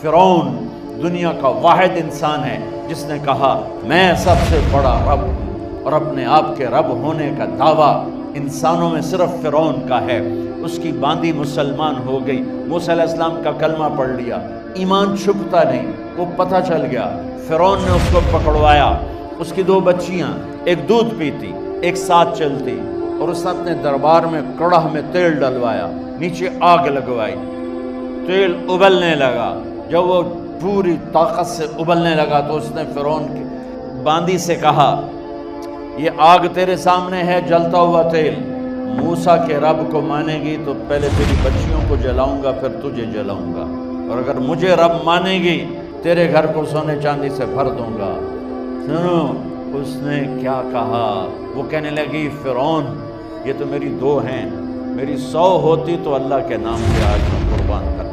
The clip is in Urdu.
فرعون دنیا کا واحد انسان ہے جس نے کہا میں سب سے بڑا رب ہوں، اور اپنے آپ کے رب ہونے کا دعویٰ انسانوں میں صرف فرعون کا ہے۔ اس کی باندی مسلمان ہو گئی، موسیٰ علیہ السلام کا کلمہ پڑھ لیا، ایمان چھپتا نہیں، وہ پتہ چل گیا۔ فرعون نے اس کو پکڑوایا، اس کی 2 بچیاں، ایک دودھ پیتی ایک ساتھ چلتی، اور اس نے اپنے دربار میں کڑاہ میں تیل ڈلوایا، نیچے آگ لگوائی، تیل ابلنے لگا۔ جب وہ پوری طاقت سے ابلنے لگا تو اس نے فرعون کی باندی سے کہا یہ آگ تیرے سامنے ہے، جلتا ہوا تیل، موسیٰ کے رب کو مانے گی تو پہلے تیری بچیوں کو جلاؤں گا، پھر تجھے جلاؤں گا، اور اگر مجھے رب مانے گی تیرے گھر کو سونے چاندی سے بھر دوں گا۔ سنو اس نے کیا کہا، وہ کہنے لگی فرعون یہ تو میری 2 ہیں، میری 100 ہوتی تو اللہ کے نام پہ آج میں قربان کرتا۔